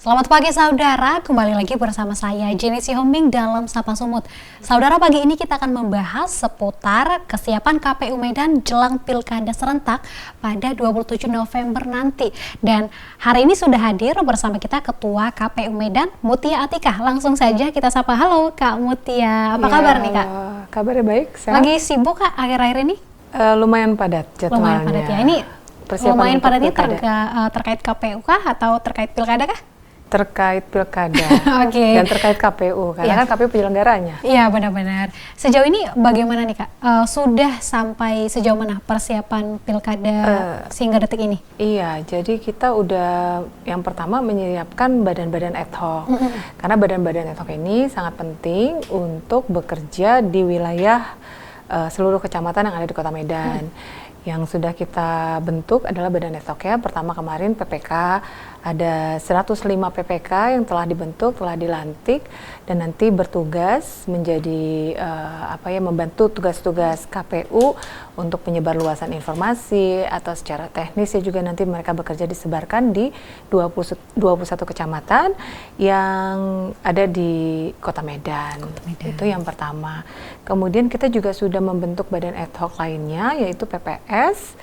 Selamat pagi saudara, kembali lagi bersama saya Jenny Sihombing dalam Sapa Sumut. Saudara, pagi ini kita akan membahas seputar kesiapan KPU Medan jelang Pilkada serentak pada 27 November nanti. Dan hari ini sudah hadir bersama kita Ketua KPU Medan, Mutia Atikah. Langsung saja kita sapa. Halo Kak Mutia, apa kabar nih Kak? Kabarnya baik, sehat. Lagi sibuk Kak akhir-akhir ini? Lumayan padat jadwalnya. Lumayan padat ya, ini persiapan lumayan padatnya terkait KPU kah atau terkait Pilkada kah? Terkait pilkada Oke. dan terkait KPU, karena kan KPU penyelenggaranya. Iya, benar-benar. Sejauh ini bagaimana nih Kak? Sudah sampai sejauh mana persiapan pilkada sehingga detik ini? Iya, jadi kita udah yang pertama menyiapkan badan-badan ad hoc. Karena badan-badan ad hoc ini sangat penting untuk bekerja di wilayah seluruh kecamatan yang ada di Kota Medan. Yang sudah kita bentuk adalah badan ad hoc ya. Pertama kemarin PPK, ada 105 PPK yang telah dibentuk, telah dilantik dan nanti bertugas menjadi membantu tugas-tugas KPU untuk penyebarluasan informasi atau secara teknis ya juga nanti mereka bekerja disebarkan di 21 kecamatan yang ada di Kota Medan. Itu yang pertama. Kemudian kita juga sudah membentuk badan ad hoc lainnya yaitu PPS.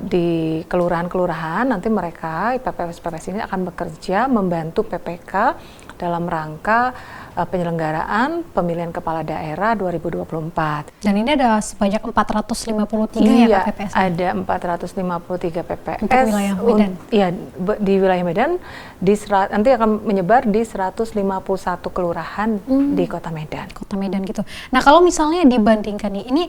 Di kelurahan-kelurahan nanti mereka PPS ini akan bekerja membantu PPK dalam rangka penyelenggaraan pemilihan kepala daerah 2024. Dan ini ada sebanyak 453 ya PPS? Ada 453 PPS untuk wilayah Medan. Di wilayah Medan nanti akan menyebar di 151 kelurahan di Kota Medan. Kota Medan gitu. Nah, kalau misalnya dibandingkan nih, ini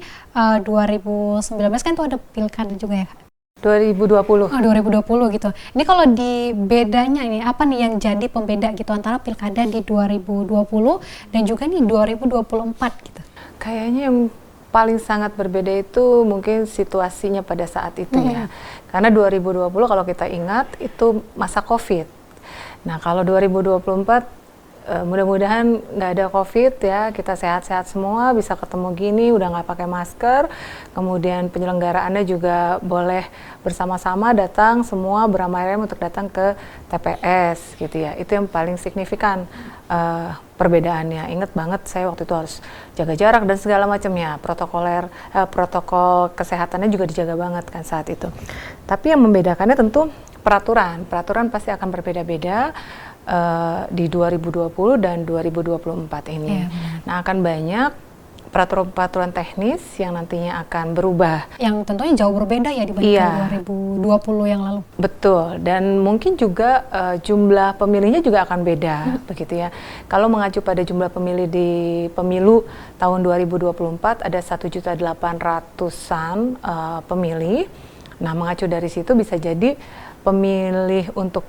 2019 kan tuh ada pilkada juga ya Kak? 2020. Oh, 2020 gitu. Ini kalau di bedanya ini apa nih yang jadi pembeda gitu antara pilkada di 2020 dan juga nih 2024 gitu? Kayaknya yang paling sangat berbeda itu mungkin situasinya pada saat itu ya. Karena 2020 kalau kita ingat itu masa COVID. Nah, kalau 2024 mudah-mudahan nggak ada COVID ya, kita sehat-sehat semua, bisa ketemu gini, udah nggak pakai masker, kemudian penyelenggaraannya juga boleh bersama-sama datang semua beramai-ramai untuk datang ke TPS gitu ya. Itu yang paling signifikan perbedaannya. Ingat banget saya waktu itu harus jaga jarak dan segala macamnya, protokol kesehatannya juga dijaga banget kan saat itu. Tapi yang membedakannya tentu peraturan pasti akan berbeda-beda di 2020 dan 2024 ini. Nah, akan banyak peraturan teknis yang nantinya akan berubah. Yang tentunya jauh berbeda ya dibandingkan 2020 yang lalu. Betul, dan mungkin juga jumlah pemilihnya juga akan beda, begitu ya. Kalau mengacu pada jumlah pemilih di pemilu tahun 2024 ada 1.800.000-an pemilih. Nah, mengacu dari situ bisa jadi pemilih untuk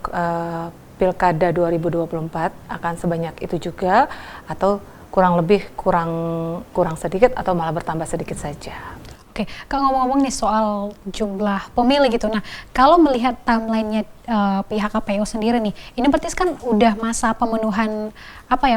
Pilkada 2024 akan sebanyak itu juga atau kurang sedikit atau malah bertambah sedikit saja. Oke, Kak, ngomong-ngomong nih soal jumlah pemilih gitu. Nah, kalau melihat timeline-nya pihak KPU sendiri nih, ini berarti kan udah masa pemenuhan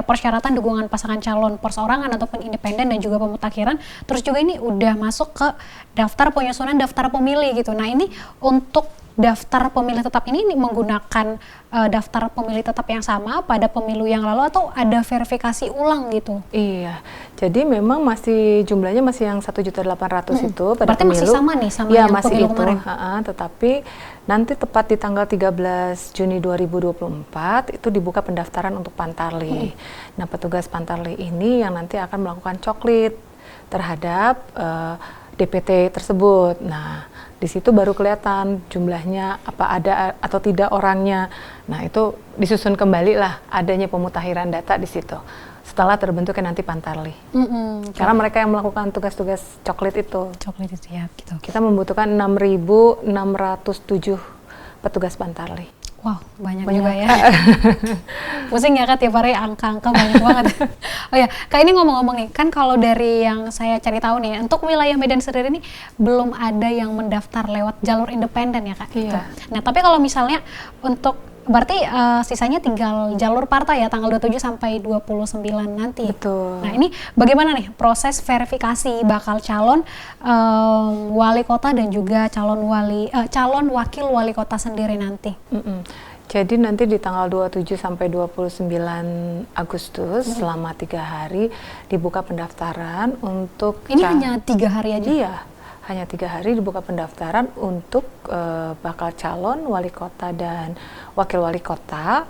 persyaratan dukungan pasangan calon perseorangan ataupun independen dan juga pemutakhiran. Terus juga ini udah masuk ke daftar penyusunan daftar pemilih gitu. Nah, ini untuk daftar pemilih tetap ini menggunakan daftar pemilih tetap yang sama pada pemilu yang lalu atau ada verifikasi ulang gitu? Iya, jadi memang jumlahnya masih yang 1.800.000 itu pada berarti pemilu. Masih sama nih sama yang masih pemilu itu, kemarin? Tetapi nanti tepat di tanggal 13 Juni 2024 itu dibuka pendaftaran untuk Pantarlih. Nah, petugas Pantarlih ini yang nanti akan melakukan coklit terhadap DPT tersebut. Nah, di situ baru kelihatan jumlahnya apa ada atau tidak orangnya. Nah, itu disusun kembali lah adanya pemutakhiran data di situ setelah terbentuknya nanti Pantarlih. Karena mereka yang melakukan tugas-tugas coklit itu. Coklit itu ya gitu. Kita membutuhkan 6.607 petugas Pantarlih. Wow, banyak juga ya. Pusing ya Kak, tiap hari angka-angka banyak banget. Oh ya, Kak, ini ngomong-ngomong nih, kan kalau dari yang saya cari tahu nih, untuk wilayah Medan sendiri ini belum ada yang mendaftar lewat jalur independen ya Kak? Iya. Nah, tapi kalau misalnya untuk berarti sisanya tinggal jalur partai ya, tanggal 27 sampai 29 nanti. Betul. Nah, ini bagaimana nih proses verifikasi bakal calon wali kota dan juga calon wakil wali kota sendiri nanti? Jadi nanti di tanggal 27 sampai 29 Agustus selama 3 hari dibuka pendaftaran untuk Ini hanya 3 hari aja? Iya, hanya 3 hari dibuka pendaftaran untuk bakal calon wali kota dan wakil wali kota.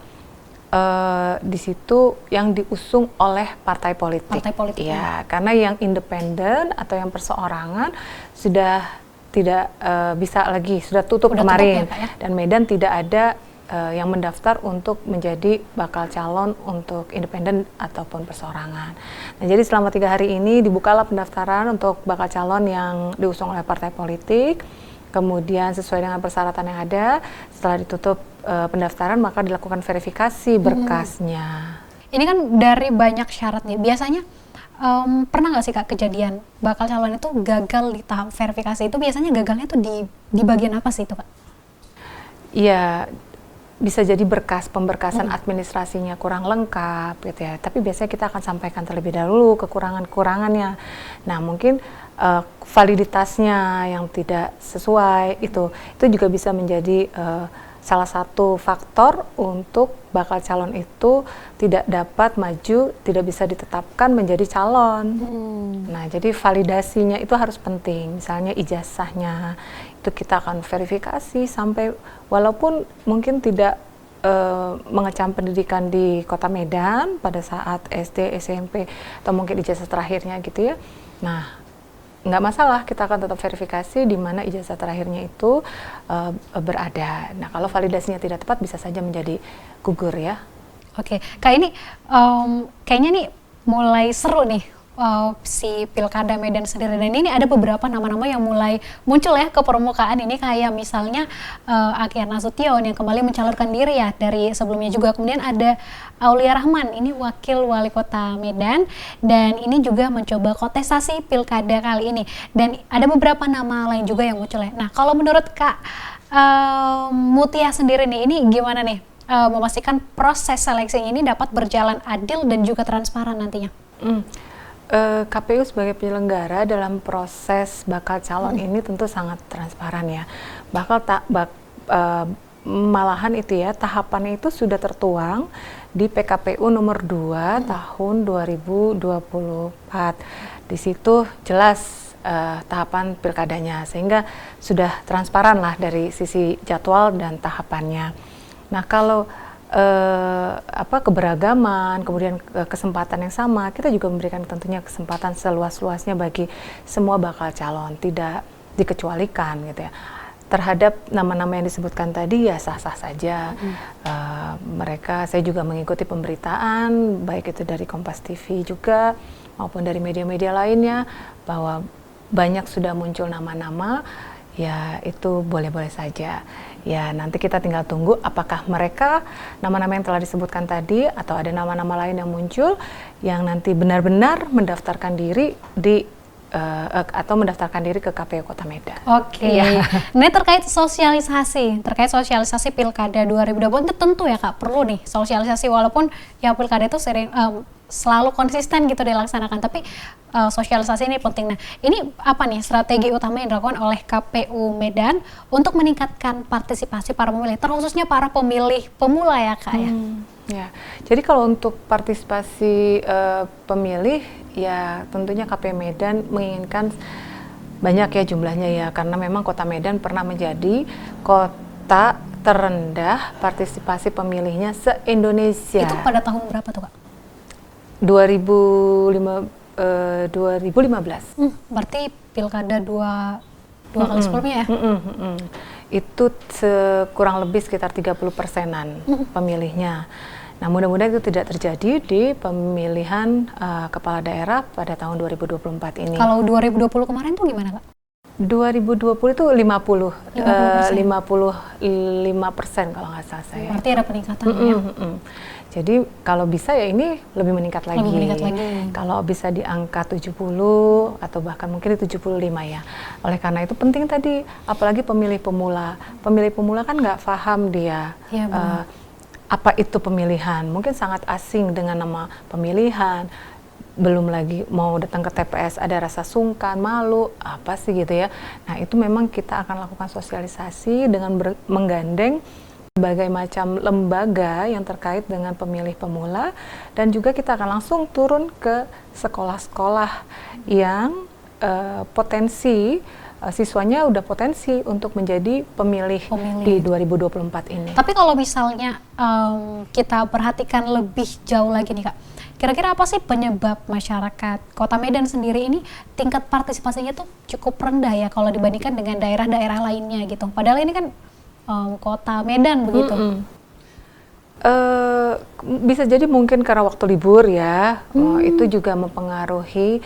Di situ yang diusung oleh partai politik. Partai politik. Ya, karena yang independen atau yang perseorangan sudah tidak bisa lagi, sudah tutup kemarin. Tutup ya, Pak, ya? Dan Medan tidak ada yang mendaftar untuk menjadi bakal calon untuk independen ataupun perseorangan. Nah, jadi selama 3 hari ini dibukalah pendaftaran untuk bakal calon yang diusung oleh partai politik. Kemudian sesuai dengan persyaratan yang ada, setelah ditutup pendaftaran maka dilakukan verifikasi berkasnya. Ini kan dari banyak syarat nih. Biasanya pernah nggak sih Kak kejadian bakal calon itu gagal di tahap verifikasi itu? Biasanya gagalnya tuh di bagian apa sih itu Kak? Iya, bisa jadi pemberkasan administrasinya kurang lengkap gitu ya. Tapi biasanya kita akan sampaikan terlebih dahulu kekurangan-kekurangannya. Nah, mungkin validitasnya yang tidak sesuai itu juga bisa menjadi salah satu faktor untuk bakal calon itu tidak dapat maju, tidak bisa ditetapkan menjadi calon. Nah, jadi validasinya itu harus penting. Misalnya ijazahnya itu kita akan verifikasi sampai walaupun mungkin tidak mengecam pendidikan di Kota Medan pada saat SD, SMP atau mungkin ijazah terakhirnya gitu ya. Nah, nggak masalah, kita akan tetap verifikasi di mana ijazah terakhirnya itu berada. Nah, kalau validasinya tidak tepat bisa saja menjadi gugur ya. Oke, Kak, ini kayaknya nih mulai seru nih si Pilkada Medan sendiri, dan ini ada beberapa nama-nama yang mulai muncul ya ke permukaan ini, kayak misalnya Akhir Nasution yang kembali mencalonkan diri ya dari sebelumnya juga. Kemudian ada Aulia Rahman, ini wakil wali kota Medan, dan ini juga mencoba kontestasi pilkada kali ini. Dan ada beberapa nama lain juga yang muncul ya. Nah, kalau menurut Kak Mutia sendiri nih, ini gimana nih memastikan proses seleksi ini dapat berjalan adil dan juga transparan nantinya? KPU sebagai penyelenggara dalam proses bakal calon ini tentu sangat transparan ya. Malahan itu ya, tahapannya itu sudah tertuang di PKPU nomor 2 tahun 2024. Di situ jelas tahapan pilkadanya, sehingga sudah transparan lah dari sisi jadwal dan tahapannya. Nah, kalau keberagaman, kemudian kesempatan yang sama, kita juga memberikan tentunya kesempatan seluas-luasnya bagi semua bakal calon, tidak dikecualikan gitu ya. Terhadap nama-nama yang disebutkan tadi ya sah-sah saja. Saya juga mengikuti pemberitaan, baik itu dari Kompas TV juga maupun dari media-media lainnya, bahwa banyak sudah muncul nama-nama, ya itu boleh-boleh saja. Ya, nanti kita tinggal tunggu apakah mereka, nama-nama yang telah disebutkan tadi, atau ada nama-nama lain yang muncul yang nanti benar-benar mendaftarkan diri atau mendaftarkan diri ke KPU Kota Medan. Oke. Ya. Ini terkait sosialisasi Pilkada 2020 itu tentu ya Kak, perlu nih sosialisasi, walaupun ya Pilkada itu sering selalu konsisten gitu dilaksanakan, tapi sosialisasi ini penting. Nah, ini apa nih strategi utama yang dilakukan oleh KPU Medan untuk meningkatkan partisipasi para pemilih, terkhususnya para pemilih pemula ya Kak ya? Ya, jadi kalau untuk partisipasi pemilih, ya tentunya KPU Medan menginginkan banyak ya jumlahnya ya, karena memang Kota Medan pernah menjadi kota terendah partisipasi pemilihnya se-Indonesia. Itu pada tahun berapa tuh Kak? 2015. Berarti pilkada dua kali sebelumnya ya? Itu kurang lebih sekitar 30%-an pemilihnya. Nah, mudah-mudahan itu tidak terjadi di pemilihan kepala daerah pada tahun 2024 ini. Kalau 2020 kemarin tuh gimana Kak? 2020 itu 55% kalau nggak salah saya. Berarti ada peningkatan ya? Jadi kalau bisa ya ini lebih meningkat lagi. Kalau bisa di angka 70 atau bahkan mungkin di 75 ya. Oleh karena itu penting tadi, apalagi pemilih pemula. Pemilih pemula kan nggak paham dia apa itu pemilihan. Mungkin sangat asing dengan nama pemilihan. Belum lagi mau datang ke TPS ada rasa sungkan, malu, apa sih gitu ya. Nah, itu memang kita akan lakukan sosialisasi dengan menggandeng berbagai macam lembaga yang terkait dengan pemilih pemula, dan juga kita akan langsung turun ke sekolah-sekolah yang potensi siswanya udah potensi untuk menjadi pemilih di 2024 ini. Tapi kalau misalnya kita perhatikan lebih jauh lagi nih Kak, kira-kira apa sih penyebab masyarakat Kota Medan sendiri ini tingkat partisipasinya tuh cukup rendah ya kalau dibandingkan dengan daerah-daerah lainnya gitu. Padahal ini kan Kota Medan begitu. Bisa jadi mungkin karena waktu libur ya, itu juga mempengaruhi.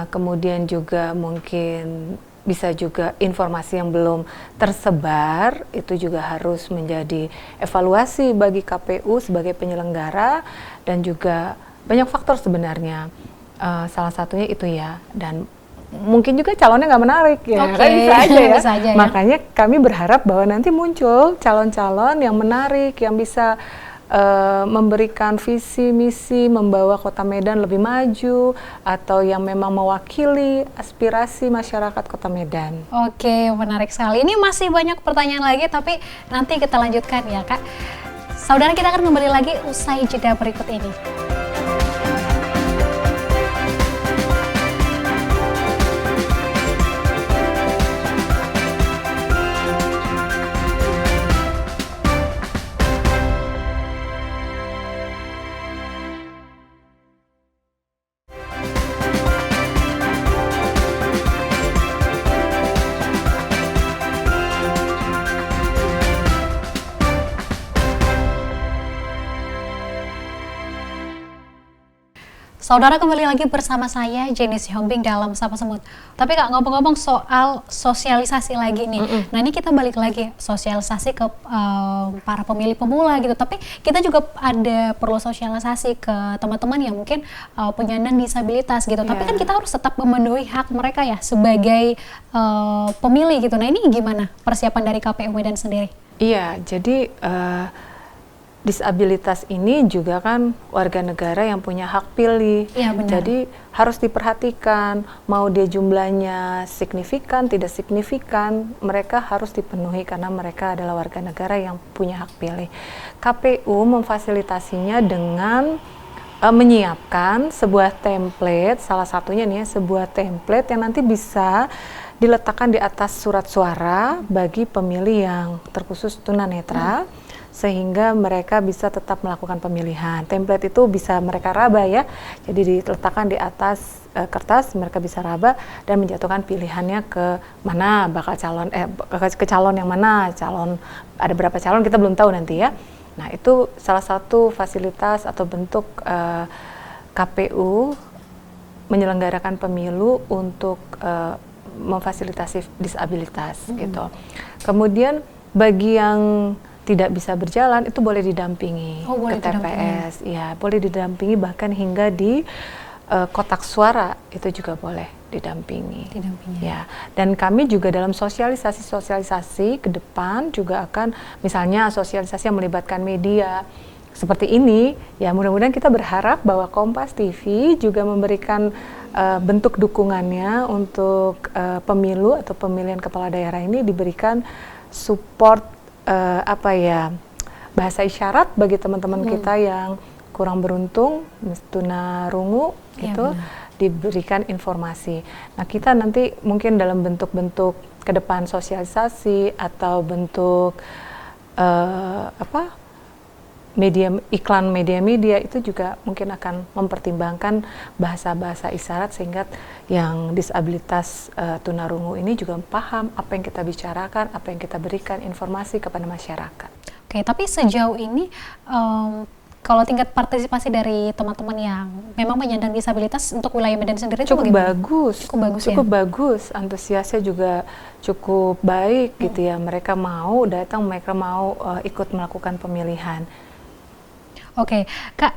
Kemudian juga mungkin bisa juga informasi yang belum tersebar, itu juga harus menjadi evaluasi bagi KPU sebagai penyelenggara, dan juga banyak faktor sebenarnya. Salah satunya itu ya, dan mungkin juga calonnya nggak menarik ya, kan bisa aja ya. Bisa aja, ya. Makanya kami berharap bahwa nanti muncul calon-calon yang menarik, yang bisa memberikan visi misi membawa Kota Medan lebih maju, atau yang memang mewakili aspirasi masyarakat Kota Medan. Oke, menarik sekali. Ini masih banyak pertanyaan lagi, tapi nanti kita lanjutkan ya Kak. Saudara, kita akan kembali lagi usai jeda berikut ini. Saudara, kembali lagi bersama saya Jenny Sihombing dalam Sapa Semut. Tapi Kak, ngomong-ngomong soal sosialisasi lagi nih. Nah, ini kita balik lagi sosialisasi ke para pemilih pemula gitu. Tapi kita juga ada perlu sosialisasi ke teman-teman yang mungkin penyandang disabilitas gitu. Tapi kan kita harus tetap memenuhi hak mereka ya sebagai pemilih gitu. Nah, ini gimana persiapan dari KPU Medan sendiri? Iya, jadi disabilitas ini juga kan warga negara yang punya hak pilih. Iya, benar. Jadi harus diperhatikan, mau dia jumlahnya signifikan, tidak signifikan, mereka harus dipenuhi karena mereka adalah warga negara yang punya hak pilih. KPU memfasilitasinya dengan menyiapkan sebuah template, salah satunya nih ya, sebuah template yang nanti bisa diletakkan di atas surat suara bagi pemilih yang terkhusus tunanetra, sehingga mereka bisa tetap melakukan pemilihan. Template itu bisa mereka raba ya, jadi diletakkan di atas kertas, mereka bisa raba dan menjatuhkan pilihannya ke mana bakal calon, ke calon yang mana, calon ada berapa calon kita belum tahu nanti ya. Nah, itu salah satu fasilitas atau bentuk KPU menyelenggarakan pemilu untuk memfasilitasi disabilitas gitu. Kemudian bagi yang tidak bisa berjalan itu boleh didampingi ke TPS, ya boleh didampingi, bahkan hingga di kotak suara itu juga boleh didampingi. Ya, dan kami juga dalam sosialisasi ke depan juga akan misalnya sosialisasi yang melibatkan media seperti ini, ya mudah-mudahan kita berharap bahwa Kompas TV juga memberikan bentuk dukungannya untuk pemilu atau pemilihan kepala daerah ini, diberikan support bahasa isyarat bagi teman-teman kita yang kurang beruntung, tunarungu gitu, diberikan informasi. Nah, kita nanti mungkin dalam bentuk-bentuk ke depan sosialisasi atau bentuk iklan media-media itu juga mungkin akan mempertimbangkan bahasa-bahasa isyarat sehingga yang disabilitas tunarungu ini juga paham apa yang kita bicarakan, apa yang kita berikan informasi kepada masyarakat. Oke, tapi sejauh ini kalau tingkat partisipasi dari teman-teman yang memang penyandang disabilitas untuk wilayah Medan sendiri cukup bagus, cukup bagus, antusiasnya juga cukup baik gitu ya. Mereka mau datang, mereka mau ikut melakukan pemilihan. Oke, Kak,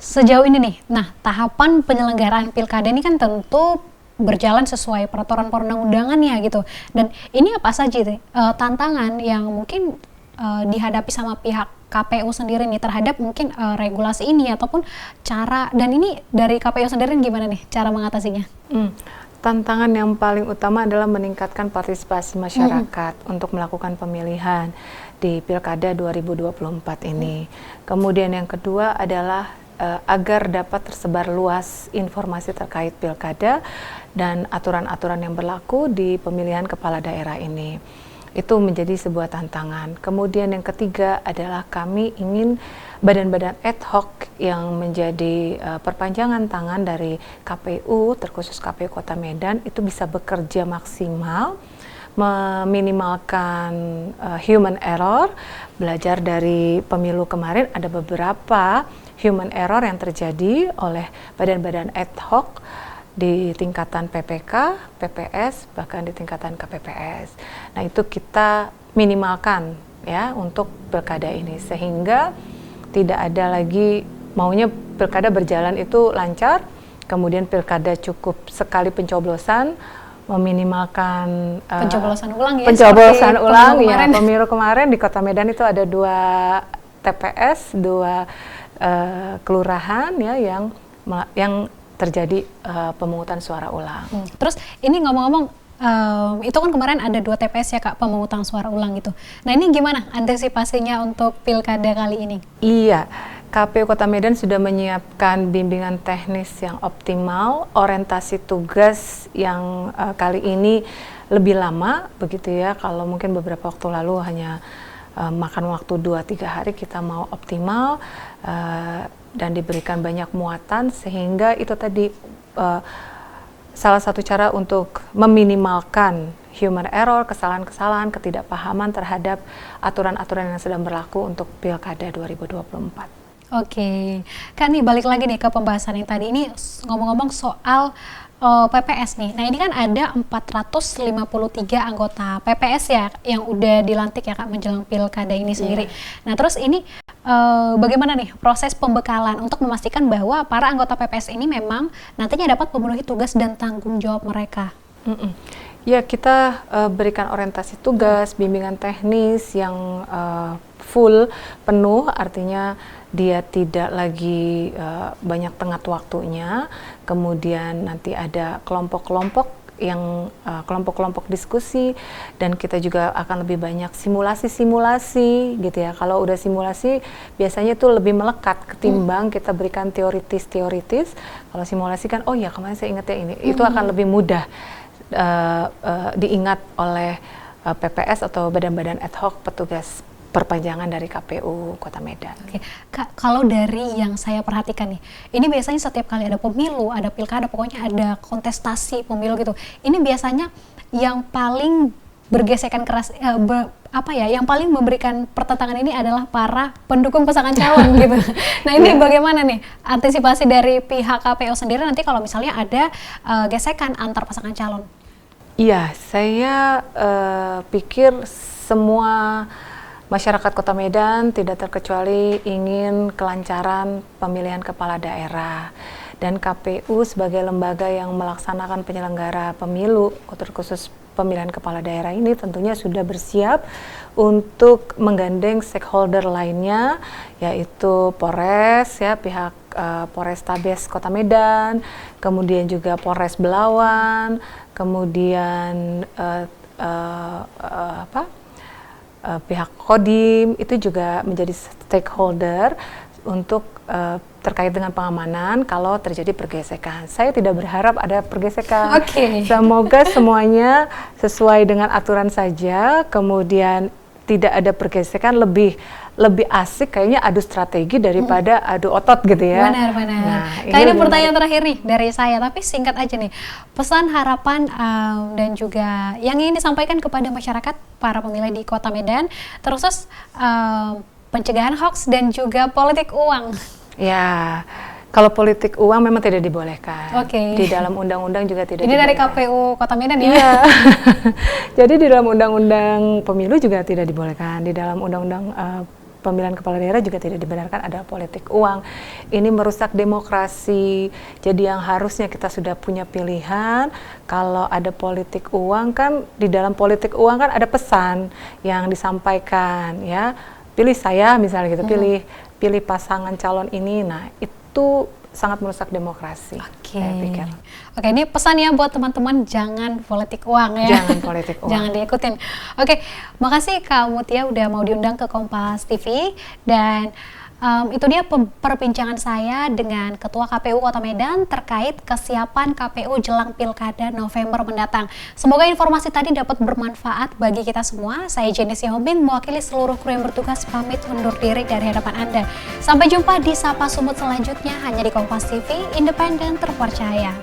sejauh ini nih, nah tahapan penyelenggaraan pilkada ini kan tentu berjalan sesuai peraturan perundang-undangan ya gitu. Dan ini apa saja tantangan yang mungkin dihadapi sama pihak KPU sendiri nih terhadap mungkin regulasi ini ataupun cara, dan ini dari KPU sendiri gimana nih cara mengatasinya? tantangan yang paling utama adalah meningkatkan partisipasi masyarakat untuk melakukan pemilihan di Pilkada 2024 ini. Kemudian yang kedua adalah agar dapat tersebar luas informasi terkait Pilkada dan aturan-aturan yang berlaku di pemilihan kepala daerah ini. Itu menjadi sebuah tantangan. Kemudian yang ketiga adalah kami ingin badan-badan ad hoc yang menjadi perpanjangan tangan dari KPU, terkhusus KPU Kota Medan, itu bisa bekerja maksimal, meminimalkan human error. Belajar dari pemilu kemarin, ada beberapa human error yang terjadi oleh badan-badan ad hoc di tingkatan PPK, PPS, bahkan di tingkatan KPPS. Nah, itu kita minimalkan ya untuk pilkada ini, sehingga tidak ada lagi maunya pilkada berjalan itu lancar, kemudian pilkada cukup sekali pencoblosan, meminimalkan pencoblosan ulang ya. Pencoblosan ulang ya. Pemilu kemarin di Kota Medan itu ada 2 TPS, 2 kelurahan ya yang terjadi pemungutan suara ulang. Terus ini ngomong-ngomong, itu kan kemarin ada 2 TPS ya Kak, pemungutan suara ulang gitu. Nah ini gimana antisipasinya untuk pilkada kali ini? Iya, KPU Kota Medan sudah menyiapkan bimbingan teknis yang optimal, orientasi tugas yang kali ini lebih lama begitu ya. Kalau mungkin beberapa waktu lalu hanya makan waktu 2-3 hari, kita mau optimal dan diberikan banyak muatan, sehingga itu tadi salah satu cara untuk meminimalkan human error, kesalahan-kesalahan, ketidakpahaman terhadap aturan-aturan yang sedang berlaku untuk Pilkada 2024. Oke, Kak nih balik lagi nih ke pembahasan yang tadi ini, ngomong-ngomong soal PPS nih. Nah ini kan ada 453 anggota PPS ya yang udah dilantik ya Kak menjelang pilkada ini sendiri. Nah terus ini bagaimana nih proses pembekalan untuk memastikan bahwa para anggota PPS ini memang nantinya dapat memenuhi tugas dan tanggung jawab mereka? Ya, kita berikan orientasi tugas, bimbingan teknis yang full, penuh, artinya dia tidak lagi banyak tenggat waktunya. Kemudian nanti ada kelompok-kelompok yang kelompok-kelompok diskusi, dan kita juga akan lebih banyak simulasi-simulasi gitu ya. Kalau udah simulasi biasanya itu lebih melekat ketimbang kita berikan teoritis. Kalau simulasi kan, oh ya kemarin saya ingat ya ini, itu akan lebih mudah diingat oleh PPS atau badan-badan ad hoc petugas perpanjangan dari KPU Kota Medan. Oke. Kak, kalau dari yang saya perhatikan nih, ini biasanya setiap kali ada pemilu, ada pilkada, pokoknya ada kontestasi pemilu gitu. Ini biasanya yang paling bergesekan keras, yang paling memberikan pertentangan ini adalah para pendukung pasangan calon gitu. Nah ini bagaimana nih antisipasi dari pihak KPU sendiri nanti kalau misalnya ada gesekan antar pasangan calon? Iya, saya pikir semua masyarakat Kota Medan tidak terkecuali ingin kelancaran pemilihan kepala daerah, dan KPU sebagai lembaga yang melaksanakan penyelenggara pemilu, terkhusus pemilihan kepala daerah ini tentunya sudah bersiap untuk menggandeng stakeholder lainnya, yaitu Polres ya, pihak Polrestabes Kota Medan, kemudian juga Polres Belawan, kemudian pihak Kodim itu juga menjadi stakeholder untuk terkait dengan pengamanan kalau terjadi pergesekan. Saya tidak berharap ada pergesekan. Semoga semuanya sesuai dengan aturan saja, kemudian tidak ada pergesekan, lebih asik kayaknya adu strategi daripada adu otot gitu ya. Benar-benar. Nah, ini pertanyaan terakhir nih dari saya, tapi singkat aja nih. Pesan, harapan, dan juga yang ingin disampaikan kepada masyarakat, para pemilih di Kota Medan, terus pencegahan hoax dan juga politik uang. Ya, kalau politik uang memang tidak dibolehkan. Di dalam undang-undang juga tidak dibolehkan. Ini dari KPU Kota Medan ya? Iya. Jadi di dalam undang-undang pemilu juga tidak dibolehkan. Di dalam undang-undang pemilihan kepala daerah juga tidak dibenarkan ada politik uang. Ini merusak demokrasi. Jadi yang harusnya kita sudah punya pilihan, kalau ada politik uang kan, di dalam politik uang kan ada pesan yang disampaikan ya. Pilih saya misalnya gitu, pilih pasangan calon ini. Nah, itu sangat merusak demokrasi. Oke. Saya pikir. Oke, ini pesan ya buat teman-teman, jangan politik uang ya. Jangan politik uang. Jangan diikutin. Oke, makasih Kak Mutia udah mau diundang ke Kompas TV, dan itu dia perbincangan saya dengan Ketua KPU Kota Medan terkait kesiapan KPU jelang Pilkada November mendatang. Semoga informasi tadi dapat bermanfaat bagi kita semua. Saya Jenny Sihombing, mewakili seluruh kru yang bertugas, pamit undur diri dari hadapan Anda. Sampai jumpa di Sapa Sumut selanjutnya hanya di Kompas TV, independen terpercaya.